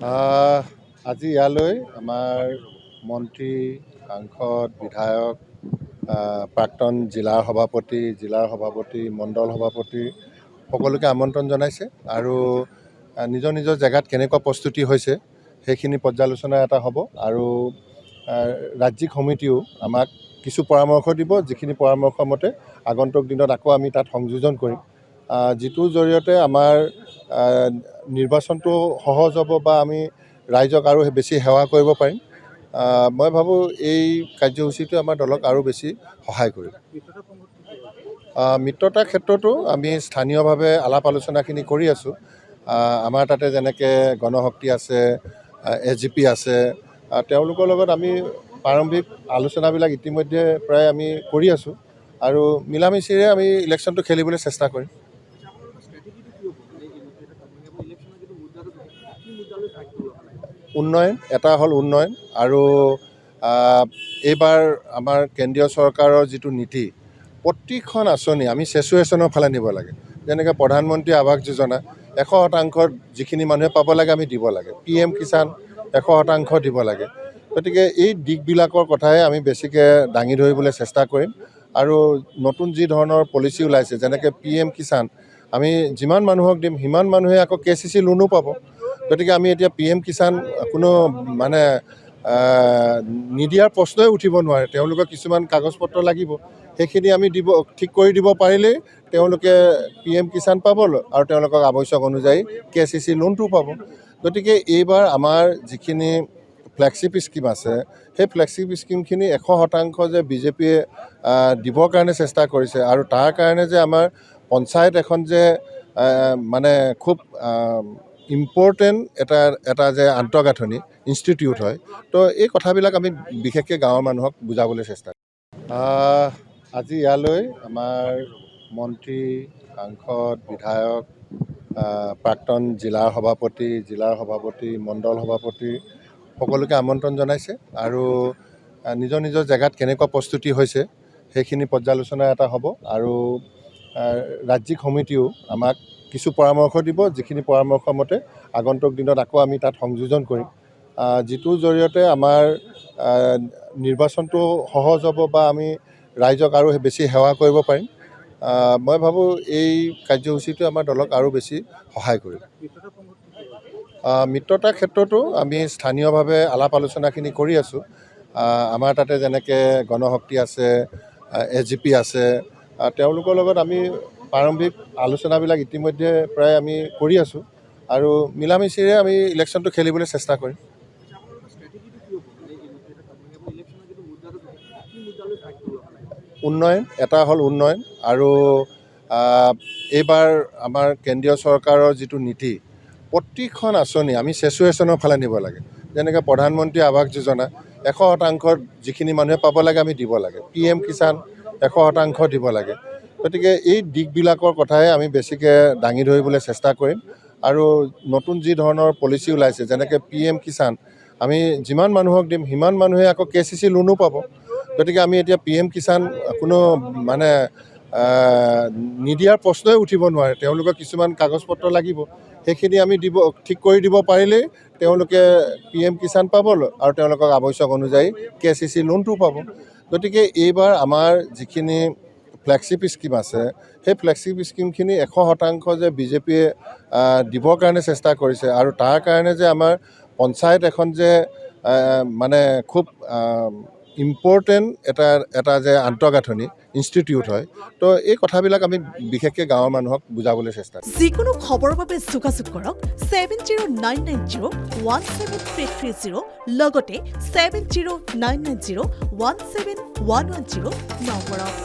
আজি ইয়ালৈ আমাৰ মন্ত্ৰী, সাংসদ, বিধায়ক, প্ৰাক্তন জিলাৰ সভাপতি, মণ্ডল সভাপতি সকলোকে আমন্ত্ৰণ জনাইছে আৰু নিজৰ নিজৰ জেগাত কেনেকুৱা প্ৰস্তুতি হৈছে সেইখিনি পৰ্যালোচনা এটা হ'ব আৰু ৰাজ্যিক সমিতিও আমাক কিছু পৰামৰ্শ দিব, যিখিনি পৰামৰ্শ মতে আগন্তুক দিনত আকৌ আমি তাত সংযোজন কৰিম, যিটোৰ জৰিয়তে আমাৰ নিৰ্বাচনটো সহজ হ'ব বা আমি ৰাইজক আৰু বেছি সেৱা কৰিব পাৰিম। মই ভাবোঁ এই কাৰ্যসূচীটোৱে আমাৰ দলক আৰু বেছি সহায় কৰিব। মিত্ৰতাৰ ক্ষেত্ৰতো আমি স্থানীয়ভাৱে আলাপ আলোচনাখিনি কৰি আছোঁ। আমাৰ তাতে যেনেকৈ গণশক্তি আছে, SGP আছে, তেওঁলোকৰ লগত আমি প্ৰাৰম্ভিক আলোচনাবিলাক ইতিমধ্যে প্ৰায় আমি কৰি আছোঁ আৰু মিলামিচিৰে আমি ইলেকশ্যনটো খেলিবলৈ চেষ্টা কৰিম। উন্নয়ন এটা হ'ল উন্নয়ন আৰু এইবাৰ আমাৰ কেন্দ্ৰীয় চৰকাৰৰ যিটো নীতি, প্ৰতিখন আঁচনি আমি চেচুৱেশ্যনৰ ফালে নিব লাগে। যেনেকৈ প্ৰধানমন্ত্ৰী আৱাস যোজনা 100% যিখিনি মানুহে পাব লাগে আমি দিব লাগে, PM কিষাণ 100% দিব লাগে। গতিকে এই দিশবিলাকৰ কথাই আমি বেছিকৈ দাঙি ধৰিবলৈ চেষ্টা কৰিম আৰু নতুন যি ধৰণৰ পলিচি ওলাইছে, যেনেকৈ PM কিষাণ আমি যিমান মানুহক দিম সিমান মানুহে আকৌ KCC লোনো পাব। গতিকে আমি এতিয়া PM কিষাণ কোনো নিদিয়াৰ প্ৰশ্নই উঠিব নোৱাৰে। তেওঁলোকৰ কিছুমান কাগজ পত্ৰ লাগিব, সেইখিনি আমি ঠিক কৰি দিব পাৰিলেই তেওঁলোকে PM কিষাণ পাব আৰু তেওঁলোকক আৱশ্যক অনুযায়ী KCC লোনটো পাব। গতিকে এইবাৰ আমাৰ যিখিনি ফ্লেগশ্বিপ স্কিম আছে, সেই ফ্লেগশ্বিপ স্কিমখিনি 100% যে বিজেপিয়ে দিবৰ কাৰণে চেষ্টা কৰিছে আৰু তাৰ কাৰণে যে আমাৰ পঞ্চায়ত এখন যে খুব ইম্পৰ্টেণ্ট এটা যে আন্তঃগাঁথনি ইনষ্টিটিউট হয়, তো এই কথাবিলাক আমি বিশেষকৈ গাঁৱৰ মানুহক বুজাবলৈ চেষ্টা কৰিম। আজি ইয়ালৈ আমাৰ মন্ত্ৰী, সাংসদ, বিধায়ক, প্ৰাক্তন জিলাৰ সভাপতি, মণ্ডল সভাপতি সকলোকে আমন্ত্ৰণ জনাইছে আৰু নিজৰ নিজৰ জেগাত কেনেকুৱা প্ৰস্তুতি হৈছে সেইখিনি পৰ্যালোচনা এটা হ'ব আৰু ৰাজ্যিক সমিতিও আমাক কিছু পৰামৰ্শ দিব, যিখিনি পৰামৰ্শ মতে আগন্তুক দিনত আকৌ আমি তাত সংযোজন কৰিম, যিটোৰ জৰিয়তে আমাৰ নিৰ্বাচনটো সহজ হ'ব বা আমি ৰাইজক আৰু বেছি সেৱা কৰিব পাৰিম। মই ভাবোঁ এই কাৰ্যসূচীটোৱে আমাৰ দলক আৰু বেছি সহায় কৰিব। মিত্ৰতাৰ ক্ষেত্ৰতো আমি স্থানীয়ভাৱে আলাপ আলোচনাখিনি কৰি আছোঁ। আমাৰ তাতে যেনেকৈ গণশক্তি আছে, SGP আছে, তেওঁলোকৰ লগত আমি প্ৰাৰম্ভিক আলোচনাবিলাক ইতিমধ্যে প্ৰায় আমি কৰি আছোঁ আৰু মিলামিচিৰে আমি ইলেকশ্যনটো খেলিবলৈ চেষ্টা কৰিম। উন্নয়ন এটা হ'ল উন্নয়ন আৰু এইবাৰ আমাৰ কেন্দ্ৰীয় চৰকাৰৰ যিটো নীতি, প্ৰতিখন আঁচনি আমি চেচুৱেশ্যনৰ ফালে নিব লাগে। যেনেকৈ প্ৰধানমন্ত্ৰী আৱাস যোজনা 100% যিখিনি মানুহে পাব লাগে আমি দিব লাগে, PM কিষাণ 100% দিব লাগে। গতিকে এই দিশবিলাকৰ কথাই আমি বেছিকৈ দাঙি ধৰিবলৈ চেষ্টা কৰিম আৰু নতুন যি ধৰণৰ পলিচি ওলাইছে, যেনেকৈ PM কিষাণ আমি যিমান মানুহক দিম সিমান মানুহে আকৌ KCC লোনো পাব। গতিকে আমি এতিয়া PM কিষাণ কোনো নিদিয়াৰ প্ৰশ্নই উঠিব নোৱাৰে। তেওঁলোকৰ কিছুমান কাগজ পত্ৰ লাগিব, সেইখিনি আমি ঠিক কৰি দিব পাৰিলেই তেওঁলোকে PM কিষাণ পাব আৰু তেওঁলোকক আৱশ্যক অনুযায়ী KCC লোনটো পাব। গতিকে এইবাৰ আমাৰ যিখিনি ফ্লেগশ্বিপ স্কিম আছে, সেই ফ্লেগশ্বিপ স্কিমখিনি 100% যে বিজেপিয়ে দিবৰ কাৰণে চেষ্টা কৰিছে আৰু তাৰ কাৰণে যে আমাৰ পঞ্চায়ত এখন যে খুব ইম্পৰ্টেণ্ট এটা যে আন্তঃগাঁথনি ইনষ্টিটিউট হয়, তো এই কথাবিলাক আমি বিশেষকৈ গাঁৱৰ মানুহক বুজাবলৈ চেষ্টা কৰিম। যিকোনো খবৰৰ বাবে যোগাযোগ কৰক 7099017330 লগতে 7099017110 নম্বৰত।